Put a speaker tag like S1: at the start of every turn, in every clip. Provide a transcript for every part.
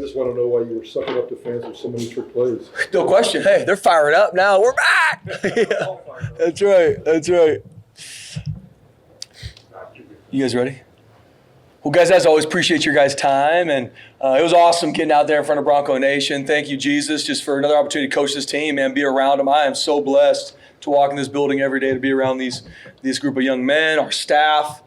S1: just want to know why you were sucking up to fans with so many trick plays.
S2: No question. Hey, they're fired up now. We're back. Yeah. That's right. That's right. You guys ready? Well, guys, as always, appreciate your guys' time. And it was awesome getting out there in front of Bronco Nation. Thank you, Jesus, just for another opportunity to coach this team and be around them. I am so blessed to walk in this building every day, to be around this group of young men, our staff.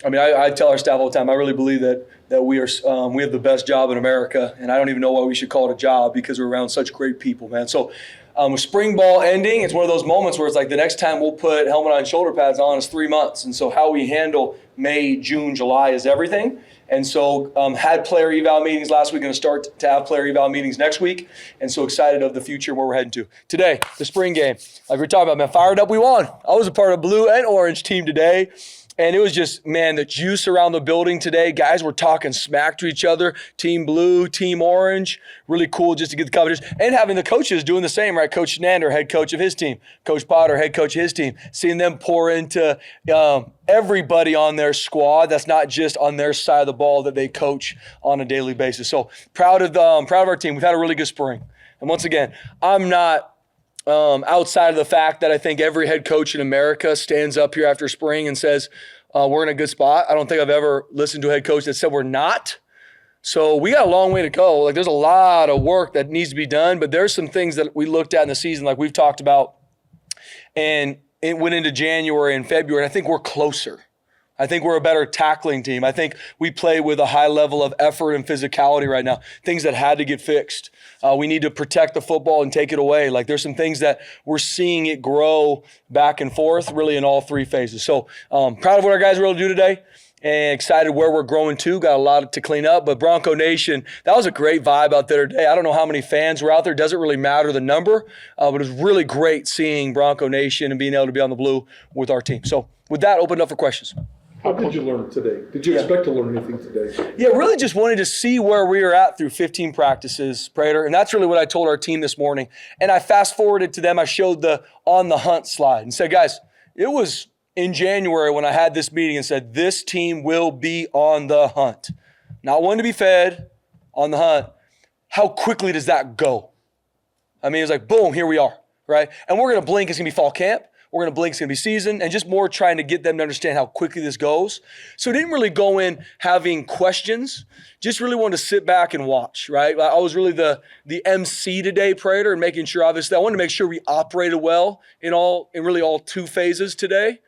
S2: I mean, I tell our staff all the time, I really believe that we have the best job in America, and I don't even know why we should call it a job, because we're around such great people, man. So with spring ball ending, it's one of those moments where it's like the next time we'll put helmet on, shoulder pads on is 3 months. And so how we handle May, June, July is everything. And so had player eval meetings last week, going to start to have player eval meetings next week. And so excited of the future and where we're heading to. Today, the spring game, like we're talking about, man, fired up, we won. I was a part of blue and orange team today. And it was just, man, the juice around the building today. Guys were talking smack to each other. Team blue, team orange. Really cool just to get the coverage. And having the coaches doing the same, right? Coach Nander, head coach of his team. Coach Potter, head coach of his team. Seeing them pour into everybody on their squad that's not just on their side of the ball that they coach on a daily basis. So proud of our team. We've had a really good spring. And once again, I'm not outside of the fact that I think every head coach in America stands up here after spring and says, we're in a good spot. I don't think I've ever listened to a head coach that said we're not. So we got a long way to go. Like, there's a lot of work that needs to be done, but there's some things that we looked at in the season, like we've talked about, and it went into January and February, and I think we're closer. I think we're a better tackling team. I think we play with a high level of effort and physicality right now, things that had to get fixed. We need to protect the football and take it away. Like, there's some things that we're seeing it grow back and forth really in all three phases. So proud of what our guys were able to do today and excited where we're growing to. Got a lot to clean up. But Bronco Nation, that was a great vibe out there today. I don't know how many fans were out there. It doesn't really matter the number, but it was really great seeing Bronco Nation and being able to be on the blue with our team. So with that, open up for questions.
S1: How did you learn today? Did you expect to learn anything today?
S2: Yeah, really just wanted to see where we were at through 15 practices, Prater. And that's really what I told our team this morning. And I fast forwarded to them. I showed the on the hunt slide and said, guys, it was in January when I had this meeting and said, this team will be on the hunt. Not one to be fed, on the hunt. How quickly does that go? I mean, it's like, boom, here we are, right? And we're going to blink. It's going to be fall camp. We're going to blink, it's going to be season, and just more trying to get them to understand how quickly this goes. So it didn't really go in having questions, just really wanted to sit back and watch, right? I was really the MC today, Prater, and making sure, obviously, I wanted to make sure we operated well in really all two phases today.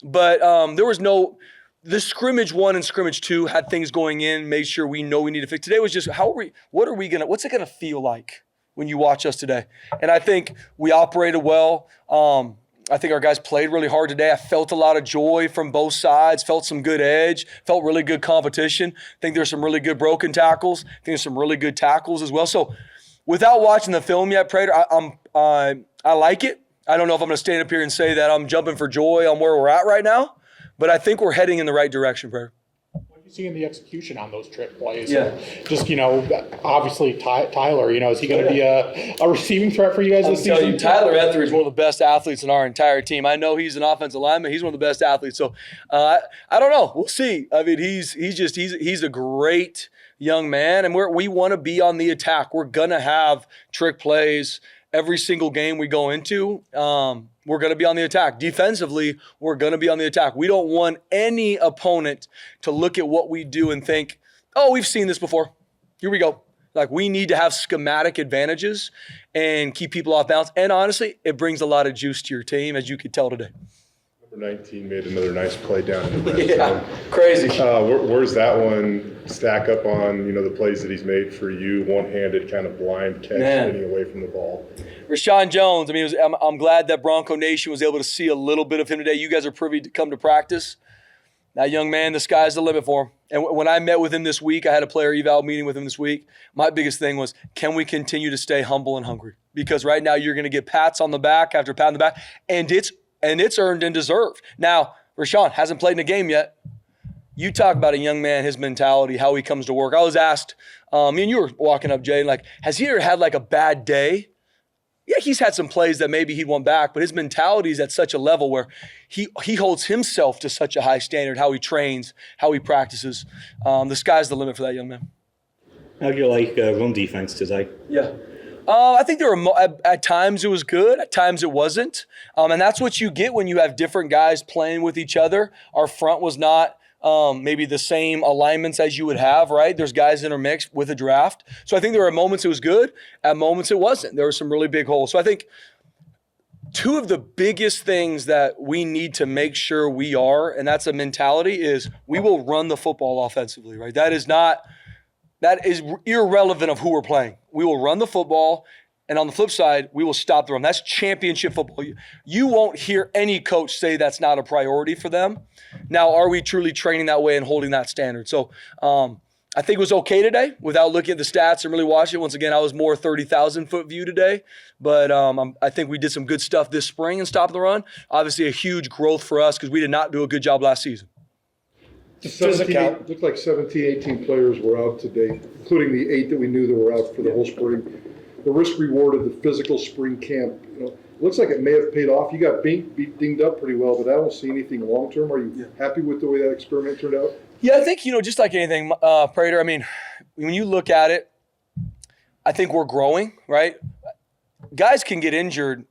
S2: But there was the scrimmage 1 and scrimmage 2 had things going in, made sure we know we need to fix. Today was just, what's it going to feel like when you watch us today? And I think we operated well. I think our guys played really hard today. I felt a lot of joy from both sides, felt some good edge, felt really good competition. I think there's some really good broken tackles. I think there's some really good tackles as well. So without watching the film yet, Prater, I like it. I don't know if I'm going to stand up here and say that I'm jumping for joy on where we're at right now, but I think we're heading in the right direction, Prater.
S3: What do you see in the execution on those trick plays?
S2: Yeah.
S3: Just, obviously Tyler, is he going to be a receiving threat for you guys this season?
S2: I'll tell you, Tyler Etheridge is one of the best athletes in our entire team. I know he's an offensive lineman. He's one of the best athletes. So I don't know. We'll see. I mean, he's a great young man, and we want to be on the attack. We're going to have trick plays every single game we go into. We're going to be on the attack. Defensively, we're going to be on the attack. We don't want any opponent to look at what we do and think, oh, we've seen this before. Here we go. Like, we need to have schematic advantages and keep people off balance. And honestly, it brings a lot of juice to your team, as you could tell today.
S4: Number 19 made another nice play down in the red zone.
S2: Crazy.
S4: Where's that one stack up on, the plays that he's made for you, one-handed kind of blind catch, getting away from the ball?
S2: Rashawn Jones, I'm glad that Bronco Nation was able to see a little bit of him today. You guys are privy to come to practice. That young man, the sky's the limit for him. And when I met with him this week, I had a player eval meeting with him this week. My biggest thing was, can we continue to stay humble and hungry? Because right now you're going to get pats on the back after pat on the back, and it's earned and deserved. Now, Rashawn hasn't played in a game yet. You talk about a young man, his mentality, how he comes to work. I was asked, me and you were walking up, Jay, has he ever had a bad day? Yeah, he's had some plays that maybe he'd want back, but his mentality is at such a level where he holds himself to such a high standard, how he trains, how he practices. The sky's the limit for that young man.
S5: How'd you like run defense today?
S2: Yeah. I think there were at times it was good, at times it wasn't. And that's what you get when you have different guys playing with each other. Our front was not maybe the same alignments as you would have, right? There's guys intermixed with a draft. So I think there were moments it was good, at moments it wasn't. There were some really big holes. So I think two of the biggest things that we need to make sure we are, and that's a mentality, is we will run the football offensively, right? That is irrelevant of who we're playing. We will run the football, and on the flip side, we will stop the run. That's championship football. You won't hear any coach say that's not a priority for them. Now, are we truly training that way and holding that standard? So I think it was okay today without looking at the stats and really watching it. Once again, I was more 30,000-foot view today. But I think we did some good stuff this spring in stopping the run. Obviously, a huge growth for us because we did not do a good job last season.
S1: 17, looked like 17, 18 players were out today, including the 8 that we knew that were out for the whole spring. The risk reward of the physical spring camp, looks like it may have paid off. You got dinged up pretty well, but I don't see anything long term. Are you happy with the way that experiment turned out?
S2: Yeah, I think, just like anything, Prater, I mean, when you look at it, I think we're growing, right? Guys can get injured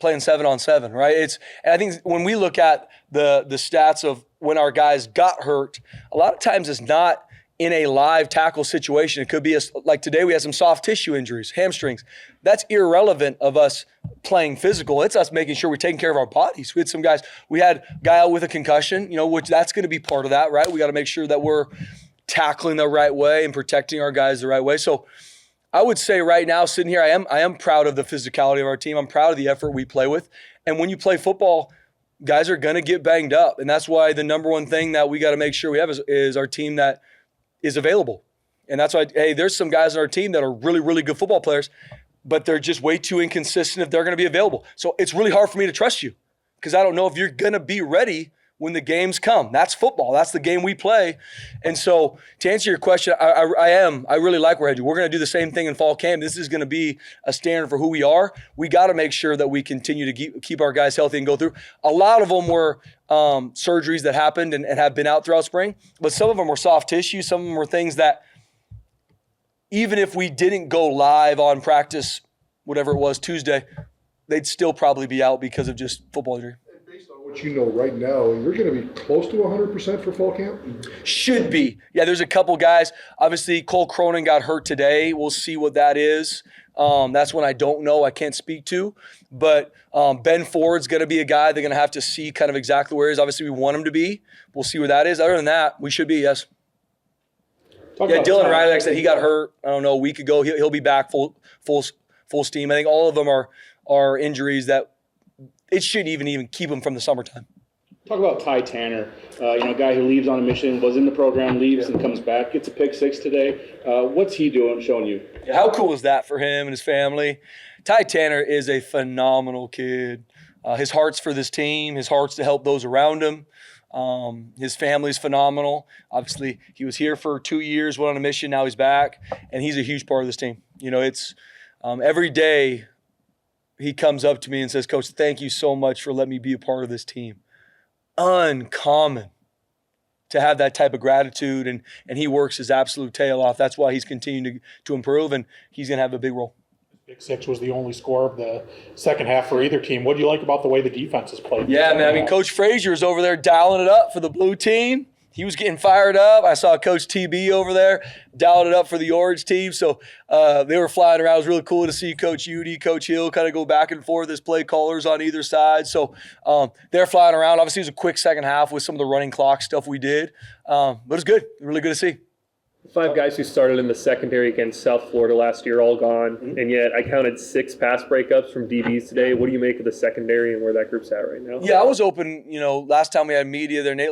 S2: playing 7-on-7, right? And I think when we look at the stats of when our guys got hurt, a lot of times it's not in a live tackle situation. It could be like today we had some soft tissue injuries, hamstrings. That's irrelevant of us playing physical. It's us making sure we're taking care of our bodies. We had a guy out with a concussion, which that's going to be part of that, right? We got to make sure that we're tackling the right way and protecting our guys the right way. So I would say right now, sitting here, I am proud of the physicality of our team. I'm proud of the effort we play with. And when you play football, guys are going to get banged up. And that's why the number one thing that we got to make sure we have is our team that is available. And that's why, hey, there's some guys on our team that are really, really good football players, but they're just way too inconsistent if they're going to be available. So it's really hard for me to trust you because I don't know if you're going to be ready when the games come. That's football. That's the game we play. And so to answer your question, I really like where we're headed. We're going to do the same thing in fall camp. This is going to be a standard for who we are. We got to make sure that we continue to keep our guys healthy and go through. A lot of them were surgeries that happened and have been out throughout spring, but some of them were soft tissue. Some of them were things that even if we didn't go live on practice, whatever it was, Tuesday, they'd still probably be out because of just football injury.
S1: Based on what you know right now, you're going to be close to 100% for fall camp?
S2: Should be. Yeah, there's a couple guys. Obviously, Cole Cronin got hurt today. We'll see what that is. That's one I don't know. I can't speak to. But Ben Ford's going to be a guy they're going to have to see kind of exactly where he is. Obviously, we want him to be. We'll see where that is. Other than that, we should be, yes. Dylan Riley, like I said, he got hurt, I don't know, a week ago. He'll be back full steam. I think all of them are injuries that it shouldn't even keep him from the summertime.
S6: Talk about Ty Tanner, a guy who leaves on a mission, was in the program, leaves and comes back, gets a pick 6 today. What's he showing you?
S2: Yeah, how cool is that for him and his family? Ty Tanner is a phenomenal kid. His heart's for this team. His heart's to help those around him. His family's phenomenal. Obviously, he was here for 2 years, went on a mission, now he's back, and he's a huge part of this team. It's every day he comes up to me and says, Coach, thank you so much for letting me be a part of this team. Uncommon to have that type of gratitude, and he works his absolute tail off. That's why he's continuing to improve, and he's going to have a big role.
S3: Pick 6 was the only score of the second half for either team. What do you like about the way the defense has played?
S2: Yeah, man. I mean, Coach Frazier is over there dialing it up for the blue team. He was getting fired up. I saw Coach TB over there dialing it up for the orange team. So they were flying around. It was really cool to see Coach Udy, Coach Hill kind of go back and forth as play callers on either side. So they're flying around. Obviously, it was a quick second half with some of the running clock stuff we did. But it was good. Really good to see.
S7: 5 guys who started in the secondary against South Florida last year all gone, and yet I counted 6 pass breakups from DBs today. What do you make of the secondary and where that group's at right now?
S2: Yeah, I was open, last time we had media there, Nate,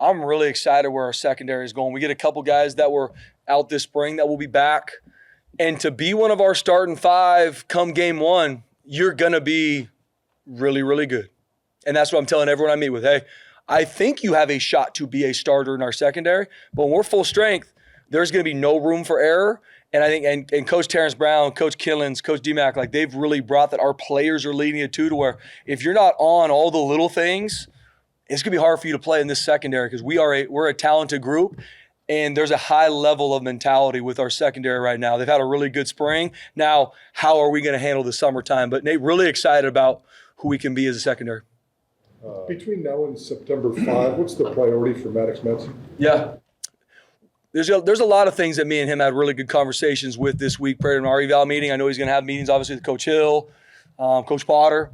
S2: I'm really excited where our secondary is going. We get a couple guys that were out this spring that will be back, and to be one of our starting 5 come game 1, you're going to be really, really good. And that's what I'm telling everyone I meet with. Hey, I think you have a shot to be a starter in our secondary, but when we're full strength, there's going to be no room for error. And I think, and Coach Terrence Brown, Coach Killens, Coach DeMac, they've really brought that. Our players are leading it too, to where if you're not on all the little things, it's going to be hard for you to play in this secondary because we're a talented group. And there's a high level of mentality with our secondary right now. They've had a really good spring. Now, how are we going to handle the summertime? But Nate, really excited about who we can be as a secondary.
S1: Between now and September 5, what's the priority for Maddox Madsen?
S2: Yeah. There's a lot of things that me and him had really good conversations with this week prior to our eval meeting. I know he's going to have meetings, obviously, with Coach Hill, Coach Potter.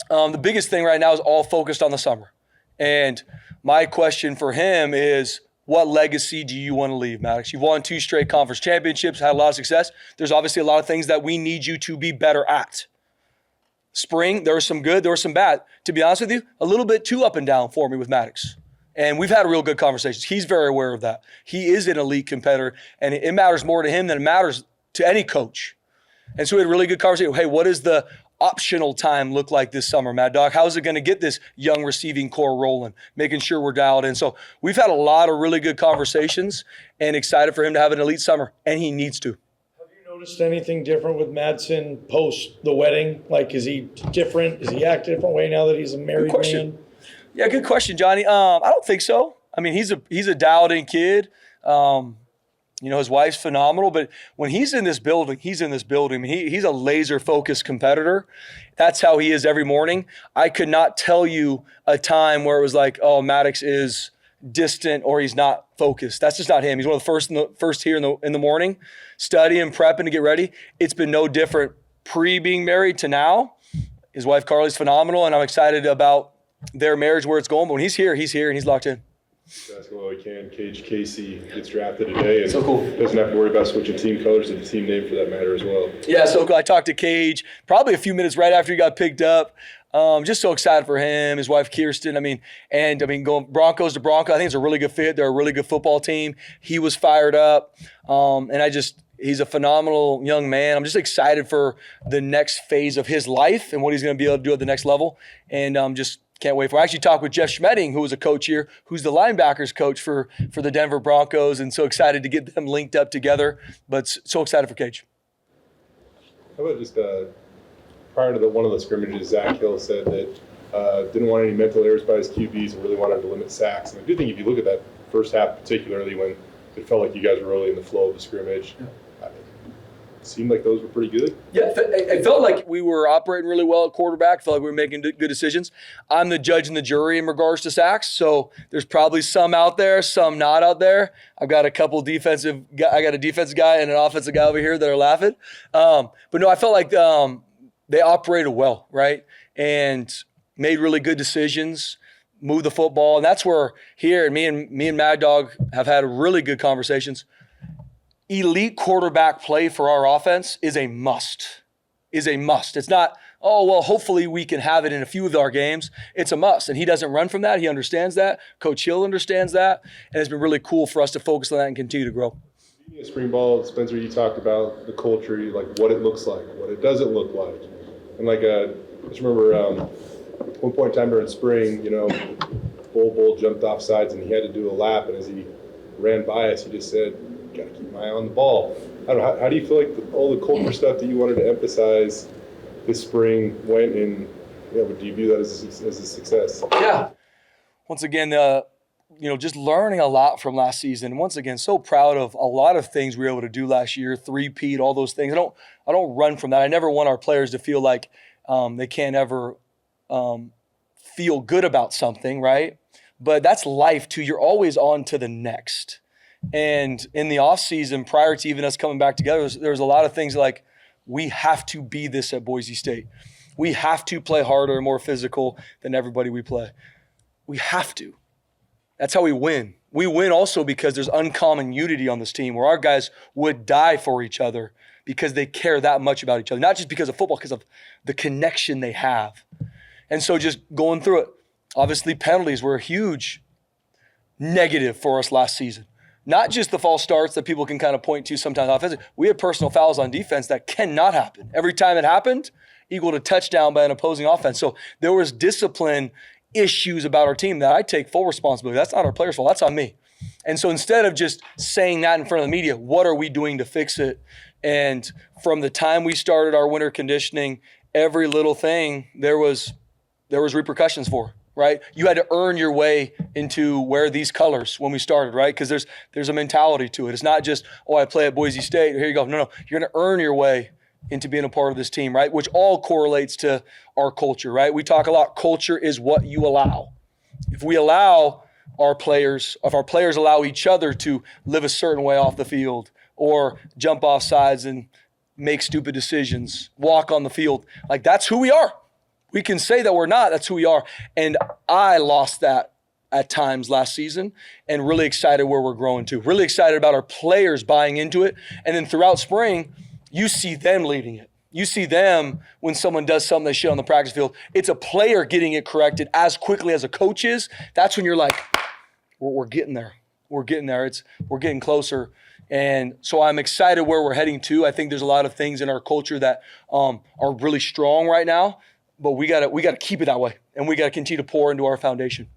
S2: The biggest thing right now is all focused on the summer. And my question for him is, what legacy do you want to leave, Maddox? You've won 2 straight conference championships, had a lot of success. There's obviously a lot of things that we need you to be better at. Spring, there was some good, there was some bad. To be honest with you, a little bit too up and down for me with Maddox. And we've had real good conversations. He's very aware of that. He is an elite competitor, and it matters more to him than it matters to any coach. And so we had a really good conversation. Hey, what does the optional time look like this summer, Mad Dog? How is it going to get this young receiving core rolling, making sure we're dialed in? So we've had a lot of really good conversations and excited for him to have an elite summer, and he needs to.
S8: Have you noticed anything different with Madsen post the wedding? Like, is he different? Is he act a different way now that he's a married man?
S2: Yeah, good question, Johnny. I don't think so. I mean, he's a dialed-in kid. His wife's phenomenal, but when he's in this building, he's in this building. I mean, he's a laser-focused competitor. That's how he is every morning. I could not tell you a time where it was like, oh, Maddox is distant or he's not focused. That's just not him. He's one of the first here in the morning, studying, prepping to get ready. It's been no different pre-being married to now. His wife, Carly's phenomenal, and I'm excited about their marriage, where it's going. But when he's here, and he's locked in.
S4: Basketball we can. Cage Casey gets drafted today and
S2: so cool.
S4: Doesn't have to worry about switching team colors or the team name for that matter as well.
S2: Yeah, so cool. I talked to Cage probably a few minutes right after he got picked up. Just so excited for him, his wife Kirsten. Going Broncos to Bronco, I think it's a really good fit. They're a really good football team. He was fired up, he's a phenomenal young man. I'm just excited for the next phase of his life and what he's going to be able to do at the next level. And just can't wait for it. I actually talked with Jeff Schmedding, who was a coach here, who's the linebackers coach for the Denver Broncos, and so excited to get them linked up together. But so excited for Cage.
S4: How about just prior to one of the scrimmages, Zach Hill said that didn't want any mental errors by his QBs and really wanted to limit sacks. And I do think if you look at that first half, particularly when it felt like you guys were really in the flow of the scrimmage, it seemed like those were pretty good.
S2: Yeah, it felt like we were operating really well at quarterback. Felt like we were making good decisions. I'm the judge and the jury in regards to sacks, so there's probably some out there, some not out there. I've got a couple I got a defensive guy and an offensive guy over here that are laughing. But no, I felt like they operated well, right? And made really good decisions, moved the football. And that's where here, me and Mad Dog have had really good conversations. Elite quarterback play for our offense is a must. It's not, oh, well, hopefully we can have it in a few of our games. It's a must. And he doesn't run from that. He understands that. Coach Hill understands that. And it's been really cool for us to focus on that and continue to grow.
S4: Spring ball, Spencer, you talked about the culture, like what it looks like, what it doesn't look like. And I just remember one point in time during spring, Bull jumped off sides and he had to do a lap. And as he ran by us, he just said, got to keep my eye on the ball. I don't know, how do you feel like all the culture stuff that you wanted to emphasize this spring went, and do you view that as a success?
S2: Yeah. Once again, just learning a lot from last season. And once again, so proud of a lot of things we were able to do last year, three-peat, all those things. I don't run from that. I never want our players to feel like they can't ever feel good about something, right? But that's life too. You're always on to the next. And in the off season, prior to even us coming back together, there was a lot of things like, we have to be this at Boise State. We have to play harder and more physical than everybody we play. We have to. That's how we win. We win also because there's uncommon unity on this team where our guys would die for each other because they care that much about each other. Not just because of football, because of the connection they have. And so just going through it. Obviously, penalties were a huge negative for us last season. Not just the false starts that people can kind of point to sometimes offensively. We had personal fouls on defense that cannot happen. Every time it happened, equal to touchdown by an opposing offense. So there was discipline issues about our team that I take full responsibility. That's not our players' fault. That's on me. And so instead of just saying that in front of the media, what are we doing to fix it? And from the time we started our winter conditioning, every little thing there was repercussions for. right? You had to earn your way into wear these colors when we started, right? Because there's a mentality to it. It's not just, oh, I play at Boise State. Here you go. No. You're going to earn your way into being a part of this team, right? Which all correlates to our culture, right? We talk a lot. Culture is what you allow. If we allow our players, if our players allow each other to live a certain way off the field or jump off sides and make stupid decisions, walk on the field, like that's who we are. We can say that we're not, that's who we are. And I lost that at times last season and really excited where we're growing to. Really excited about our players buying into it. And then throughout spring, you see them leading it. You see them when someone does something they should on the practice field. It's a player getting it corrected as quickly as a coach is. That's when you're like, we're getting there. We're getting there. We're getting closer. And so I'm excited where we're heading to. I think there's a lot of things in our culture that are really strong right now, but we gotta keep it that way, and we gotta continue to pour into our foundation.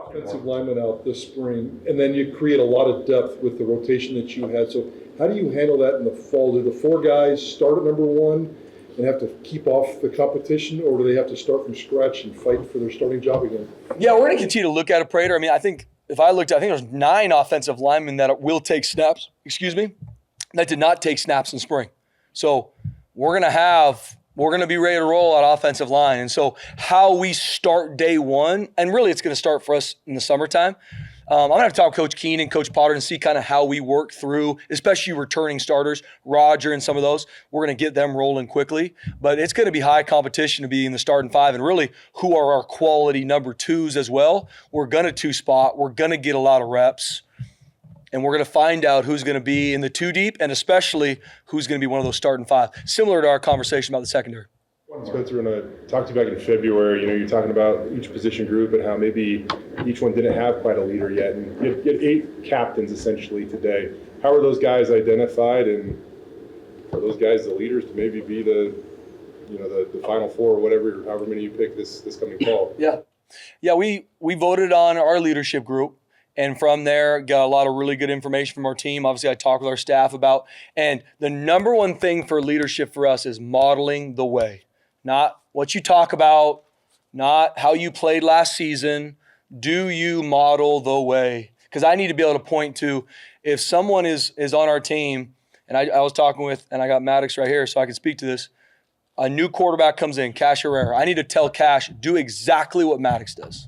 S1: Offensive lineman out this spring, and then you create a lot of depth with the rotation that you had. So how do you handle that in the fall? Do the 4 guys start at number 1 and have to keep off the competition, or do they have to start from scratch and fight for their starting job again?
S2: Yeah, we're gonna continue to look at it, Prater. I mean, I think there's 9 offensive linemen that will take snaps, that did not take snaps in spring. So we're gonna be ready to roll on offensive line. And so how we start day 1, and really it's gonna start for us in the summertime. I'm gonna have to talk to Coach Keene and Coach Potter and see kind of how we work through, especially returning starters, Roger and some of those. We're gonna get them rolling quickly, but it's gonna be high competition to be in the starting 5, and really who are our quality number 2s as well. We're gonna 2-spot, we're gonna get a lot of reps, and we're gonna find out who's gonna be in the 2 deep, and especially who's gonna be one of those starting 5, similar to our conversation about the secondary.
S4: Spencer, when I talked to you back in February, you're talking about each position group and how maybe each one didn't have quite a leader yet. And you had 8 captains essentially today. How are those guys identified, and are those guys the leaders to maybe be the final 4 or whatever, however many you pick this coming fall?
S2: Yeah, we voted on our leadership group. And from there, got a lot of really good information from our team. Obviously, I talked with our staff about, and the number one thing for leadership for us is modeling the way. Not what you talk about, not how you played last season. Do you model the way? Because I need to be able to point to, if someone is on our team, and I was talking with, and I got Maddox right here so I can speak to this, a new quarterback comes in, Cash Herrera. I need to tell Cash, do exactly what Maddox does.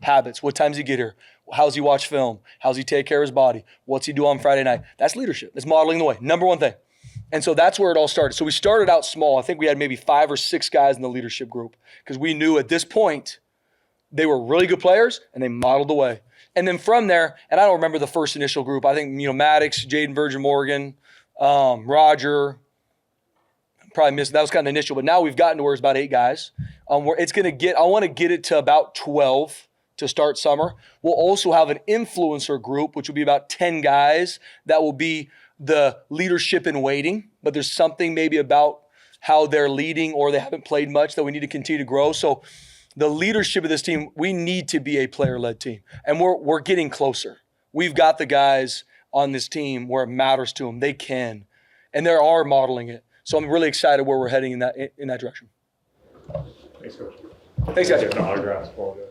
S2: Habits, what times he get here? How's he watch film? How's he take care of his body? What's he do on Friday night? That's leadership. That's modeling the way. Number one thing. And so that's where it all started. So we started out small. I think we had maybe 5 or 6 guys in the leadership group because we knew at this point they were really good players and they modeled the way. And then from there, and I don't remember the first initial group. I think, Maddox, Jaden Virgin Morgan, Roger, probably missed. That was kind of the initial. But now we've gotten to where it's about 8 guys. I want to get it to about 12 to start summer. We'll also have an influencer group, which will be about 10 guys that will be the leadership in waiting, but there's something maybe about how they're leading or they haven't played much that we need to continue to grow. So the leadership of this team, we need to be a player-led team, and we're getting closer. We've got the guys on this team where it matters to them. They can, and they are modeling it. So I'm really excited where we're heading in that direction.
S7: Thanks, Coach.
S2: Thanks, guys.
S7: Autographs, Paul.